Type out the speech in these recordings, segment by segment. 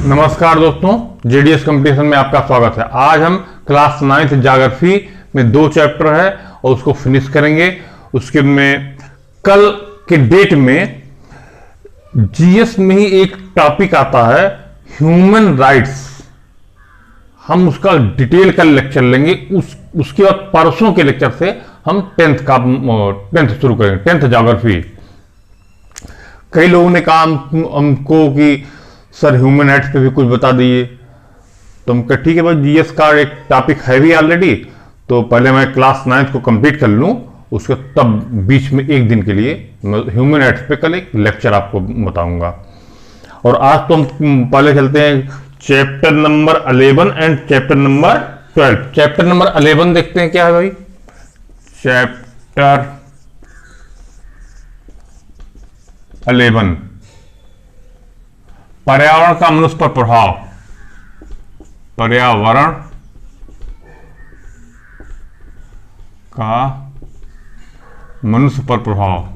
नमस्कार दोस्तों, JDS competition में आपका स्वागत है। आज हम क्लास 9th ज्योग्राफी में 2 चैप्टर है और उसको फिनिश करेंगे। उसके में कल के डेट में जीएस में ही एक टॉपिक आता है ह्यूमन राइट्स। हम उसका डिटेल का लेक्चर लेंगे। उसके बाद परसों के लेक्चर से हम 10th शुरू करेंगे, 10th ज्योग्राफी। कई लोगों ने कहा हमको कि सर ह्यूमन राइट्स पे भी कुछ बता दीजिए, तो हम कहा ठीक है भाई, जीएस का एक टॉपिक है भी ऑलरेडी, तो पहले मैं क्लास 9th को कंप्लीट कर लूं, उसके तब बीच में एक दिन के लिए ह्यूमन राइट्स पे कल एक लेक्चर आपको बताऊंगा। और आज तो हम पहले चलते हैं chapter number 11 and chapter number 12। Chapter number 11 देखते हैं क्या है भाई। चैप्टर 11 पर्यावरण का मनुष्य पर प्रभाव। पर्यावरण का मनुष्य पर प्रभाव।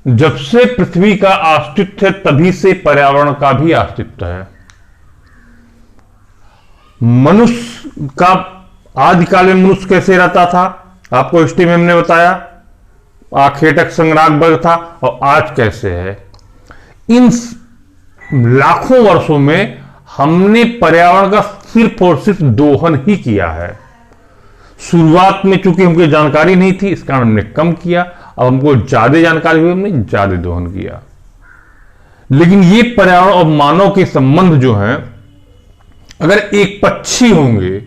जब से पृथ्वी का अस्तित्व है तभी से पर्यावरण का भी अस्तित्व है। मनुष्य का आदिकाल में मनुष्य कैसे रहता था, आपको हिस्ट्री में हमने बताया। आखेटक संग्राम वर्ग था, और आज कैसे है। इन लाखों वर्षों में हमने पर्यावरण का सिर्फ और सिर्फ दोहन ही किया है। शुरुआत में चूंकि हमको जानकारी नहीं थी, इस कारण हमने कम किया। अब हमको ज्यादा जानकारी हुई, हमने ज्यादा दोहन किया। लेकिन ये पर्यावरण और मानव के संबंध जो है, अगर एक पक्षी होंगे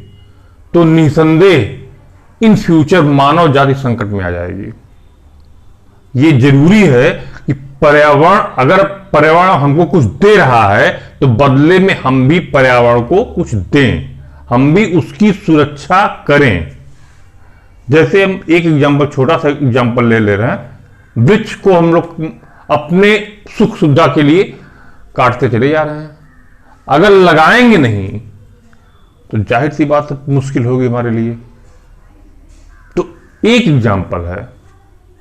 तो निसंदेह इन फ्यूचर मानव जाति संकट में आ जाएगी। ये जरूरी है कि पर्यावरण, अगर पर्यावरण हमको कुछ दे रहा है तो बदले में हम भी पर्यावरण को कुछ दें, हम भी उसकी सुरक्षा करें। जैसे हम एक एग्जांपल, छोटा सा एग्जांपल ले रहे हैं। वृक्ष को हम लोग अपने सुख सुविधा के लिए काटते चले जा रहे हैं। अगर लगाएंगे नहीं तो जाहिर सी बात मुश्किल होगी हमारे लिए। तो एक एग्जांपल है,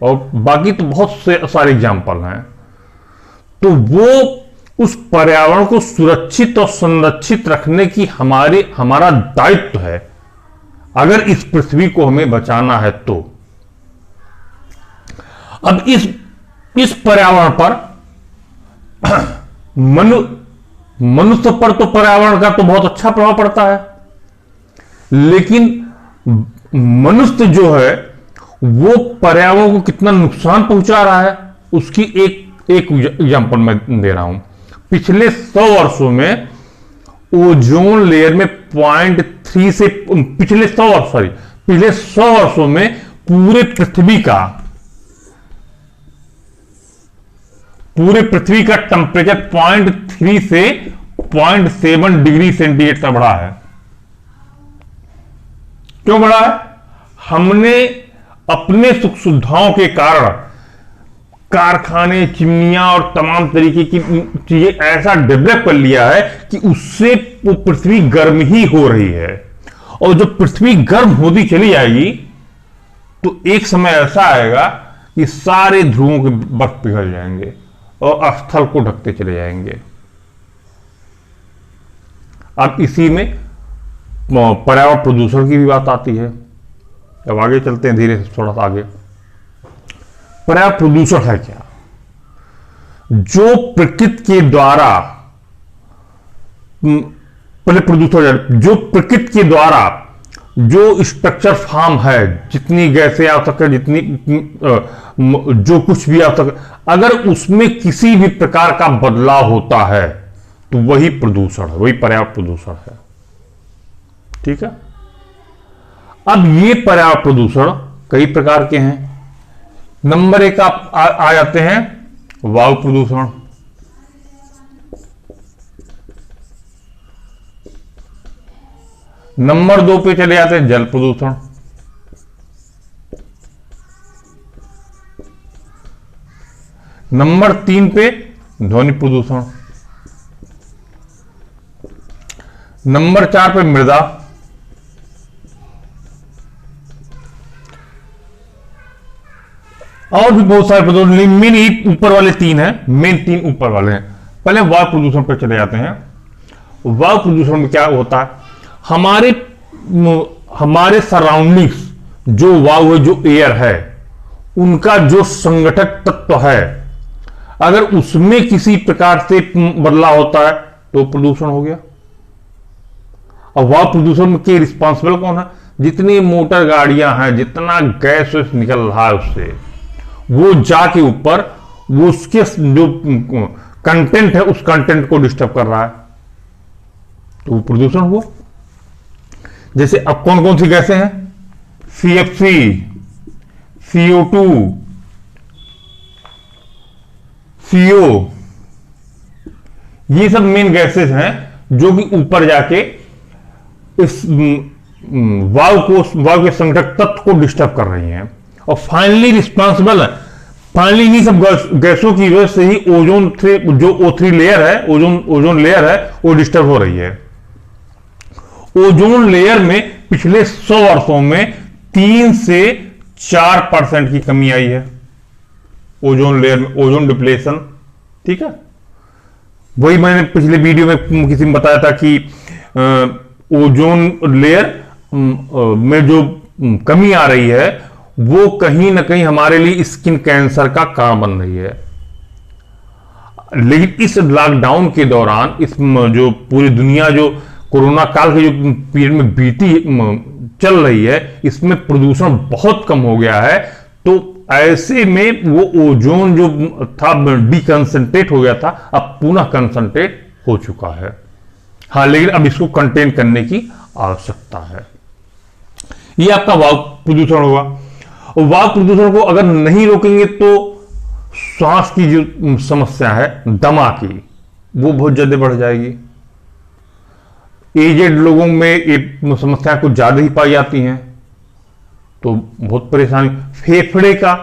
और बाकी तो बहुत से सारे एग्जांपल हैं। तो वो उस पर्यावरण को सुरक्षित और संरक्षित रखने की हमारा दायित्व है, अगर इस पृथ्वी को हमें बचाना है तो। अब इस पर्यावरण पर मनुष्य पर तो पर्यावरण का तो बहुत अच्छा प्रभाव पड़ता है, लेकिन मनुष्य जो है वो पर्यावरण को कितना नुकसान पहुंचा रहा है, उसकी एक एग्जांपल मैं दे रहा हूं। पिछले 100 वर्षों में ओजोन लेयर में 0.3 से पिछले 100 वर्षों में पूरे पृथ्वी का टेम्परेचर 0.3 से 0.7 डिग्री सेंटीग्रेड तक बढ़ा है। क्यों बढ़ा है? हमने अपने सुख सुविधाओं के कारण कारखाने, चिमनियां और तमाम तरीके की चीजें ऐसा डेवलप कर लिया है कि उससे वो पृथ्वी गर्म ही हो रही है। और जब पृथ्वी गर्म होती चली जाएगी तो एक समय ऐसा आएगा कि सारे ध्रुवों के बर्फ पिघल जाएंगे और स्थल को ढकते चले जाएंगे। अब इसी में पर्यावरण प्रदूषण की भी बात आती है। अब आगे चलते हैं धीरे से, थोड़ा सा आगे। पर्यावरण प्रदूषण है क्या? जो प्रकृति के द्वारा, पहले प्रदूषण, जो प्रकृति के द्वारा जो स्ट्रक्चर फॉर्म है, जितनी गैसें आवश्यक है, जितनी जो कुछ भी आवश्यक है, अगर उसमें किसी भी प्रकार का बदलाव होता है तो वही प्रदूषण है, वही पर्यावरण प्रदूषण है। ठीक है। अब ये पर्यावरण प्रदूषण कई प्रकार के हैं। नंबर 1 आ जाते हैं वायु प्रदूषण। नंबर 2 पे चले जाते हैं जल प्रदूषण। नंबर 3 पे ध्वनि प्रदूषण। नंबर 4 पे मृदा, और भी बहुत सारे प्रदूषण, मेन ऊपर वाले 3 हैं, मेन 3 ऊपर वाले हैं। पहले वायु प्रदूषण पर चले जाते हैं। वायु प्रदूषण में क्या होता है, हमारे सराउंडिंग्स जो वायु है, जो एयर है, उनका जो संगठक तत्व है, अगर उसमें किसी प्रकार से बदलाव होता है तो प्रदूषण हो गया। और वायु प्रदूषण के रिस्पॉन्सिबल कौन है, जितनी मोटर गाड़ियां हैं, जितना गैस निकल रहा है उससे, वो जाके ऊपर वो उसके जो कंटेंट है उस कंटेंट को डिस्टर्ब कर रहा है, तो वो प्रदूषण हुआ। जैसे अब कौन कौन सी गैसें हैं, CFC, CO2, CO, ये सब मेन गैसेस हैं जो कि ऊपर जाके इस वायु के संगठक तत्व को डिस्टर्ब कर रही हैं। और फाइनली रिस्पॉन्सिबल है, फाइनली इन्हीं सब गैसों की वजह से ही ओजोन से जो O3 लेयर है, ओजोन लेयर है, वो डिस्टर्ब हो रही है। ओजोन लेयर में पिछले 100 वर्षों में 3 से 4% की कमी आई है ओजोन लेयर में, ओजोन डिप्लेशन। ठीक है, वही मैंने पिछले वीडियो में किसी ने बताया था कि ओजोन लेयर में जो कमी आ रही है वो कहीं ना कहीं हमारे लिए स्किन कैंसर का कारण बन रही है। लेकिन इस लॉकडाउन के दौरान, इस जो पूरी दुनिया जो कोरोना काल के जो पीरियड में बीती चल रही है, इसमें प्रदूषण बहुत कम हो गया है। तो ऐसे में वो ओजोन जो था डिकंसंट्रेट हो गया था, अब पुनः कंसंट्रेट हो चुका है। हाँ, लेकिन अब इसको कंटेन करने की आवश्यकता है। ये आपका वायु प्रदूषण होगा। और वायु प्रदूषण को अगर नहीं रोकेंगे तो श्वास की जो समस्या है, दमा की, वो बहुत ज्यादा बढ़ जाएगी। एजेड लोगों में ये समस्याएं कुछ ज्यादा ही पाई जाती हैं, तो बहुत परेशानी। फेफड़े का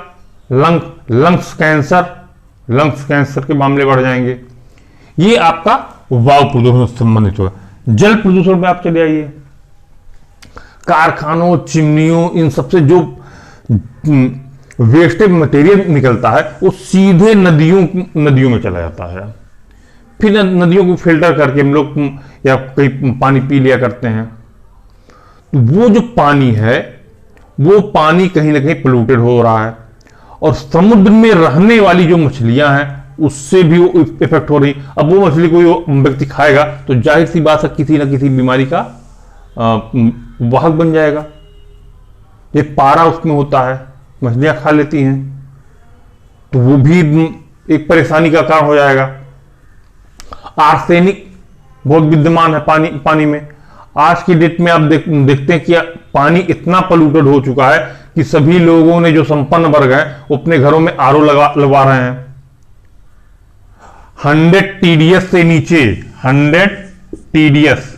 लंग्स कैंसर के मामले बढ़ जाएंगे। ये आपका वायु प्रदूषण से संबंधित होगा। जल प्रदूषण में आप चले आइए, कारखानों, चिमनियों, इन सबसे जो वेस्टेज मटेरियल निकलता है वो सीधे नदियों में चला जाता है। फिर नदियों को फिल्टर करके हम लोग या कहीं पानी पी लिया करते हैं। तो वो जो पानी है, वो पानी कहीं ना कहीं पोल्यूटेड हो रहा है। और समुद्र में रहने वाली जो मछलियां हैं उससे भी वो इफेक्ट हो रही। अब वो मछली कोई व्यक्ति खाएगा तो जाहिर सी बात है किसी ना किसी बीमारी का वाहक बन जाएगा। ये पारा उसमें होता है, मछलियां खा लेती हैं, तो वो भी एक परेशानी का कारण हो जाएगा। आर्सेनिक बहुत विद्यमान है पानी में। आज की डेट में आप देखते हैं कि पानी इतना पोल्यूटेड हो चुका है कि सभी लोगों ने, जो संपन्न वर्ग हैं, वो अपने घरों में आरओ लगवा रहे हैं। 100 TDS से नीचे, 100 TDS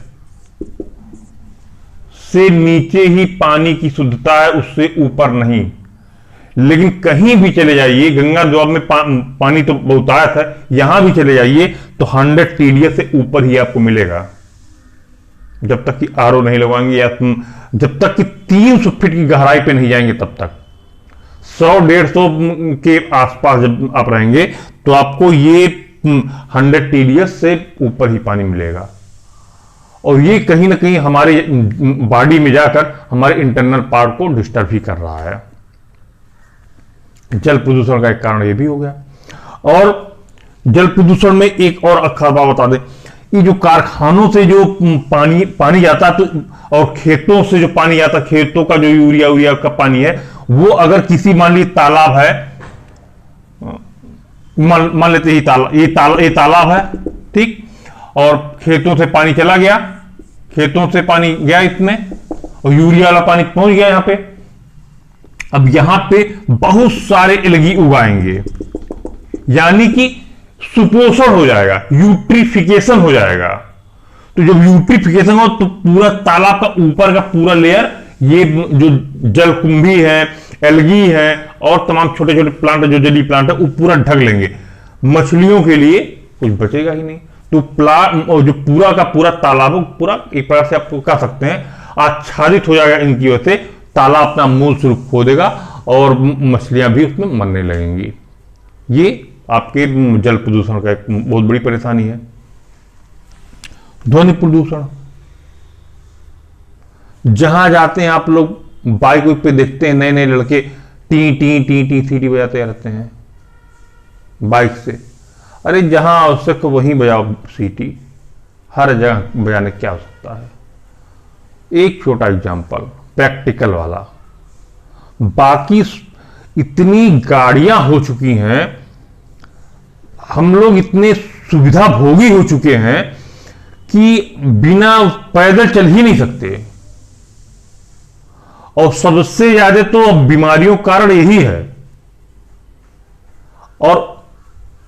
से नीचे ही पानी की शुद्धता है, उससे ऊपर नहीं। लेकिन कहीं भी चले जाइए, गंगा जवाब में पानी तो बहुतायत है, यहां भी चले जाइए तो 100 TDS से ऊपर ही आपको मिलेगा, जब तक कि आरओ नहीं लगवाएंगे या जब तक कि 300 फीट की गहराई पे नहीं जाएंगे तब तक। 100-150 के आसपास जब आप रहेंगे तो आपको ये 100 TDS से ऊपर ही पानी मिलेगा। और ये कहीं ना कहीं हमारे बॉडी में जाकर हमारे इंटरनल पार्ट को डिस्टर्ब ही कर रहा है। जल प्रदूषण का एक कारण ये भी हो गया। और जल प्रदूषण में एक और अखबार बात बता दें, ये जो कारखानों से जो पानी जाता है तो, और खेतों से जो पानी आता है, खेतों का जो यूरिया का पानी है, वो अगर किसी मान लीजिए तालाब है, मान लेते ये तालाब है, ठीक, और खेतों से पानी चला गया, खेतों से पानी गया इसमें, और यूरिया वाला पानी पहुंच गया यहां पे। अब यहां पे बहुत सारे एल्गी उगाएंगे, यानी कि सुपोषण हो जाएगा, यूट्रिफिकेशन हो जाएगा। तो जब यूट्रिफिकेशन हो तो पूरा तालाब का ऊपर का पूरा लेयर, ये जो जलकुंभी है, एल्गी है, और तमाम छोटे छोटे प्लांट, जो जलीय प्लांट है, वो पूरा ढक लेंगे। मछलियों के लिए कुछ बचेगा ही नहीं। तो जो पूरा का पूरा तालाब पूरा एक प्रकार से आपको कह सकते हैं आच्छादित हो जाएगा इनकी वजह से। तालाब अपना मूल स्वरूप खो देगा और मछलियां भी उसमें मरने लगेंगी। ये आपके जल प्रदूषण का एक बहुत बड़ी परेशानी है। ध्वनि प्रदूषण, जहां जाते हैं आप लोग बाइक पे देखते हैं नए नए लड़के टी टी टी टी सीटी बजाते रहते हैं बाइक से। अरे जहां आवश्यक वहीं बजाओ सीटी, हर जगह बजाने क्या हो सकता है। एक छोटा एग्जांपल प्रैक्टिकल वाला, बाकी इतनी गाड़ियां हो चुकी हैं, हम लोग इतने सुविधा भोगी हो चुके हैं कि बिना पैदल चल ही नहीं सकते। और सबसे ज्यादा तो बीमारियों का कारण यही है। और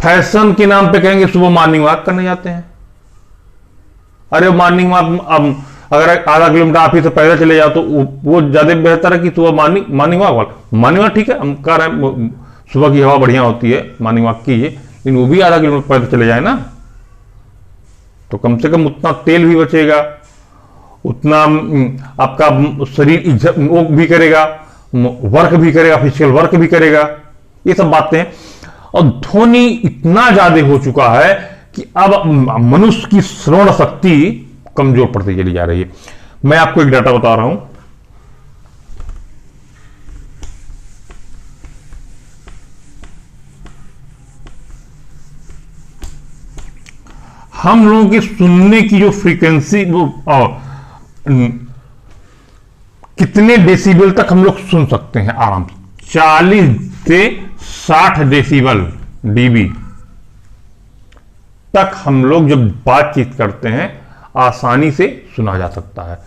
फैशन के नाम पे कहेंगे सुबह मॉर्निंग वॉक करने जाते हैं। अरे मॉर्निंग वॉक, अब अगर आधा किलोमीटर आप ही से पैदल चले जाओ तो वो ज्यादा बेहतर है कि सुबह मॉर्निंग वॉक ठीक है, हम कह रहे हैं सुबह की हवा बढ़िया होती है, मॉर्निंग वॉक कीजिए, लेकिन वो भी आधा किलोमीटर पैदल चले जाए ना, तो कम से कम उतना तेल भी बचेगा, उतना आपका शरीर वो भी करेगा, वर्क भी करेगा, फिजिकल वर्क भी करेगा, ये सब बातें। और ध्वनि इतना ज्यादा हो चुका है कि अब मनुष्य की श्रवण शक्ति कमजोर पड़ती चली जा रही है। मैं आपको एक डाटा बता रहा हूं, हम लोगों की सुनने की जो फ्रीक्वेंसी वो कितने डेसिबल तक हम लोग सुन सकते हैं आराम से, 40 से 60 डेसिबल डीबी तक हम लोग जब बातचीत करते हैं आसानी से सुना जा सकता है।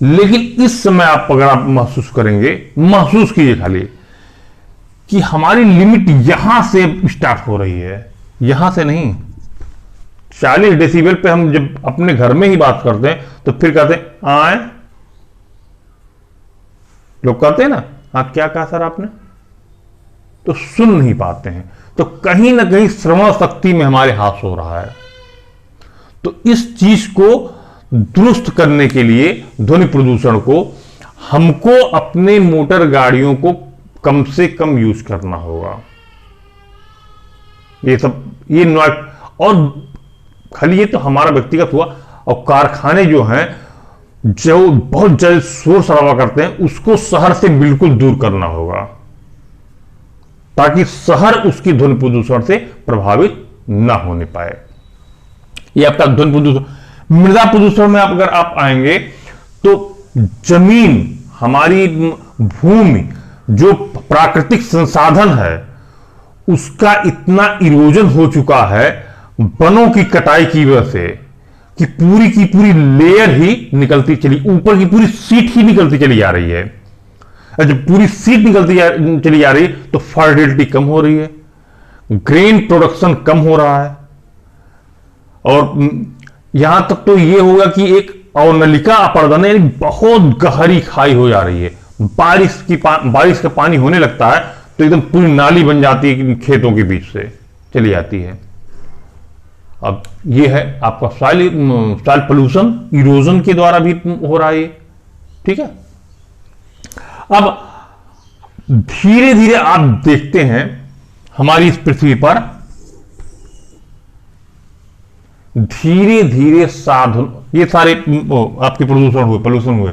लेकिन इस समय अगर आप महसूस करेंगे, महसूस कीजिए खाली कि हमारी लिमिट यहां से स्टार्ट हो रही है, यहां से नहीं। 40 डेसिबल पे हम जब अपने घर में ही बात करते हैं तो फिर कहते हैं आए, लोग कहते हैं ना हाँ क्या कहा सर आपने, तो सुन नहीं पाते हैं। तो कहीं ना कहीं श्रवण शक्ति में हमारे हाथ हो रहा है। तो इस चीज को दुरुस्त करने के लिए ध्वनि प्रदूषण को हमको अपने मोटर गाड़ियों को कम से कम यूज करना होगा। ये सब ये नॉइज, और खाली ये तो हमारा व्यक्तिगत हुआ, और कारखाने जो हैं जो बहुत ज्यादा शोर शराबा करते हैं उसको शहर से बिल्कुल दूर करना होगा, ताकि शहर उसकी ध्वनि प्रदूषण से प्रभावित ना होने पाए। ये आपका ध्वनि प्रदूषण। मृदा प्रदूषण में अगर आप आएंगे तो जमीन, हमारी भूमि जो प्राकृतिक संसाधन है उसका इतना इरोजन हो चुका है वनों की कटाई की वजह से कि पूरी की पूरी लेयर ही निकलती चली, ऊपर की पूरी सीट ही निकलती चली जा रही है। जब पूरी सीट निकलती चली जा रही है तो फर्टिलिटी कम हो रही है, ग्रेन प्रोडक्शन कम हो रहा है, और यहां तक तो यह होगा कि एक अवनलिका अपर्दन यानी बहुत गहरी खाई हो जा रही है। बारिश का पानी होने लगता है तो एकदम पूरी नाली बन जाती है, खेतों के बीच से चली जाती है। अब यह है आपका सॉइल पोल्यूशन, इरोजन के द्वारा भी हो रहा है, ठीक है। अब धीरे धीरे आप देखते हैं हमारी इस पृथ्वी पर धीरे धीरे साधन, ये सारे आपके पोल्यूशन हुए,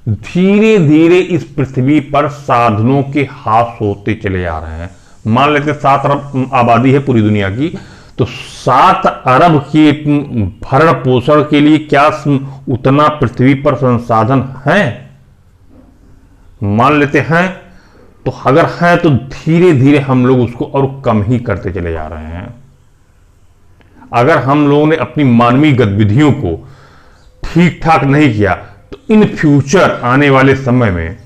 धीरे धीरे इस पृथ्वी पर साधनों के हाथ होते चले जा रहे हैं। मान लेते 7 अरब आबादी है पूरी दुनिया की, तो 7 अरब के भरण पोषण के लिए क्या उतना पृथ्वी पर संसाधन है? मान लेते हैं, तो अगर है तो धीरे धीरे हम लोग उसको और कम ही करते चले जा रहे हैं। अगर हम लोगों ने अपनी मानवीय गतिविधियों को ठीक ठाक नहीं किया तो इन फ्यूचर आने वाले समय में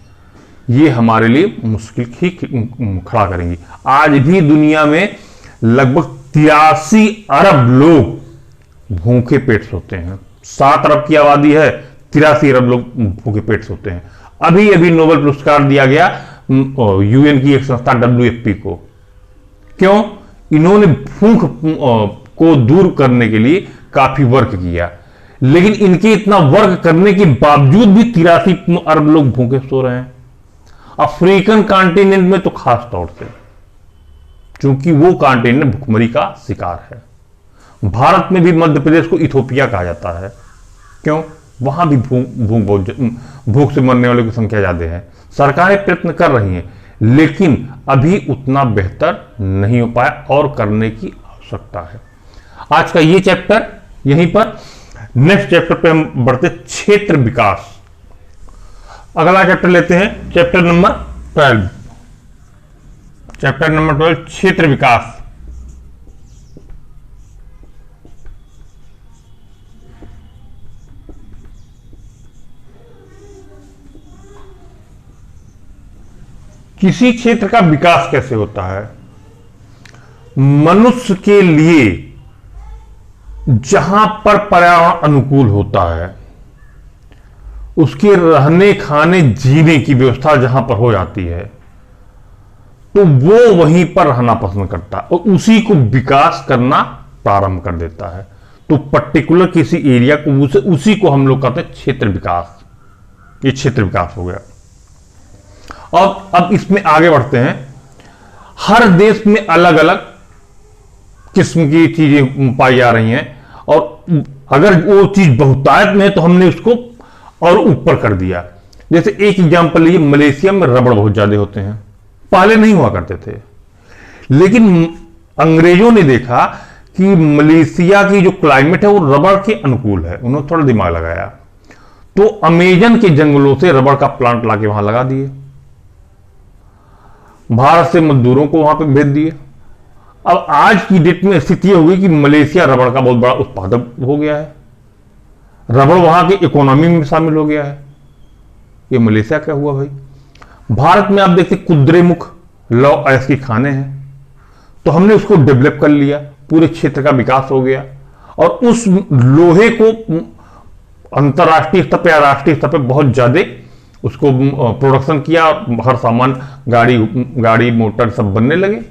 ये हमारे लिए मुश्किल ही खड़ा करेंगी। आज भी दुनिया में लगभग 83 अरब लोग भूखे पेट सोते हैं। 7 अरब की आबादी है, 83 अरब लोग भूखे पेट सोते हैं। अभी अभी नोबेल पुरस्कार दिया गया यूएन की एक संस्था WFP को। क्यों? इन्होंने भूख को दूर करने के लिए काफी वर्क किया, लेकिन इनके इतना वर्क करने के बावजूद भी 83 अरब लोग भूखे सो रहे हैं। अफ्रीकन कॉन्टिनेंट में तो खास तौर से, क्योंकि वो कॉन्टिनेंट भुखमरी का शिकार है। भारत में भी मध्य प्रदेश को इथोपिया कहा जाता है। क्यों? वहां भी भूख से मरने वालों की संख्या ज्यादा है। सरकारें प्रयत्न कर रही हैं, लेकिन अभी उतना बेहतर नहीं हो पाया और करने की आवश्यकता है। आज का ये चैप्टर यहीं पर, नेक्स्ट चैप्टर पे हम बढ़ते क्षेत्र विकास। अगला चैप्टर लेते हैं, चैप्टर नंबर 12। चैप्टर नंबर 12 क्षेत्र विकास। किसी क्षेत्र का विकास कैसे होता है? मनुष्य के लिए जहां पर पर्यावरण अनुकूल होता है, उसके रहने खाने जीने की व्यवस्था जहां पर हो जाती है, तो वो वहीं पर रहना पसंद करता है और उसी को विकास करना प्रारंभ कर देता है। तो पर्टिकुलर किसी एरिया को, उसी को हम लोग कहते हैं क्षेत्र विकास। ये क्षेत्र विकास हो गया। और अब इसमें आगे बढ़ते हैं। हर देश में अलग अलग किस्म की चीजें पाई जा रही हैं, और अगर वो चीज बहुतायत में है तो हमने उसको और ऊपर कर दिया। जैसे एक एग्जांपल लीजिए, मलेशिया में रबड़ बहुत ज्यादा होते हैं, पहले नहीं हुआ करते थे, लेकिन अंग्रेजों ने देखा कि मलेशिया की जो क्लाइमेट है वो रबड़ के अनुकूल है। उन्होंने थोड़ा दिमाग लगाया, तो अमेजन के जंगलों से रबड़ का प्लांट लाके वहां लगा दिए, भारत से मजदूरों को वहां पे भेज दिए। अब आज की डेट में स्थिति हो गई कि मलेशिया रबड़ का बहुत बड़ा उत्पादक हो गया है, रबड़ वहां की इकोनॉमी में शामिल हो गया है। ये मलेशिया क्या हुआ भाई? भारत में आप देखते कुद्रेमुख लौ ऐस की खाने हैं, तो हमने उसको डेवलप कर लिया, पूरे क्षेत्र का विकास हो गया, और उस लोहे को अंतरराष्ट्रीय स्तर पर या राष्ट्रीय स्तर पर बहुत ज्यादा उसको प्रोडक्शन किया, हर सामान गाड़ी मोटर सब बनने लगे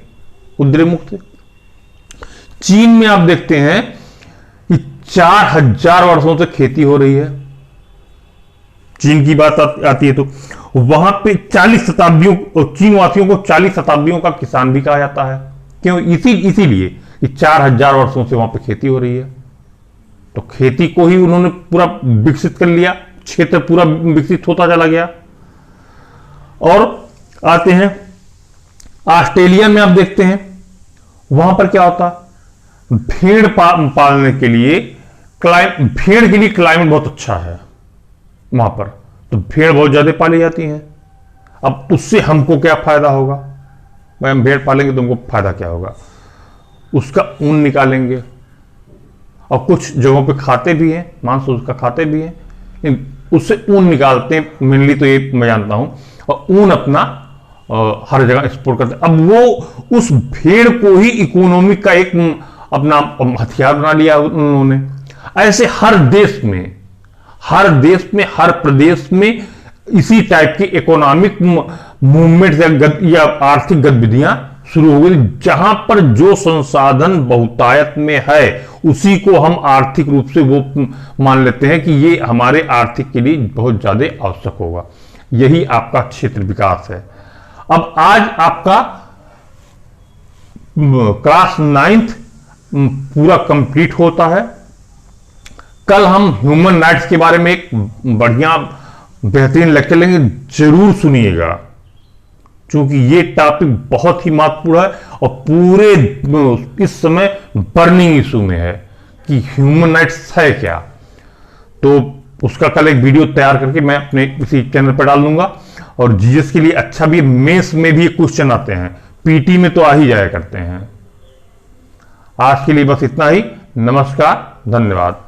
कुद्रेमुख से। चीन में आप देखते हैं कि 4000 वर्षों से खेती हो रही है। चीन की बात आती है तो वहां पे 40 शताब्दियों, और चीन वासियों को 40 शताब्दियों का किसान भी कहा जाता है। क्यों? इसीलिए कि 4000 वर्षों से वहां पे खेती हो रही है, तो खेती को ही उन्होंने पूरा विकसित कर लिया, क्षेत्र पूरा विकसित होता चला गया। और आते हैं ऑस्ट्रेलिया में, आप देखते हैं वहां पर क्या होता, भेड़ पालने के लिए भेड़ के लिए क्लाइमेट बहुत अच्छा है वहां पर, तो भेड़ बहुत ज्यादा पाली जाती हैं। अब उससे हमको क्या फायदा होगा भाई? हम भेड़ पालेंगे तो हमको फायदा क्या होगा? उसका ऊन निकालेंगे, और कुछ जगहों पे खाते भी हैं, मांस उसका खाते भी हैं, उससे ऊन निकालते हैं मेनली, तो ये मैं जानता हूं, और ऊन अपना हर जगह एक्सपोर्ट करते हैं। अब वो उस भेड़ को ही इकोनॉमी का एक अपना हथियार बना लिया उन्होंने। ऐसे हर देश में, हर प्रदेश में इसी टाइप की इकोनॉमिक मूवमेंट या आर्थिक गतिविधियां शुरू हो गई। जहां पर जो संसाधन बहुतायत में है, उसी को हम आर्थिक रूप से वो मान लेते हैं कि ये हमारे आर्थिक के लिए बहुत ज्यादा आवश्यक होगा। यही आपका क्षेत्र विकास है। अब आज आपका क्लास 9th पूरा कंप्लीट होता है। कल हम ह्यूमन राइट्स के बारे में एक बढ़िया बेहतरीन लेक्चर लेंगे, जरूर सुनिएगा, क्योंकि ये टॉपिक बहुत ही महत्वपूर्ण है और पूरे इस समय बर्निंग इशू में है कि ह्यूमन राइट्स है क्या। तो उसका कल एक वीडियो तैयार करके मैं अपने इसी चैनल पर डाल दूंगा। और जीएस के लिए अच्छा भी, मेंस में भी क्वेश्चन आते हैं, पीटी में तो आ ही जाया करते हैं। आज के लिए बस इतना ही। नमस्कार, धन्यवाद।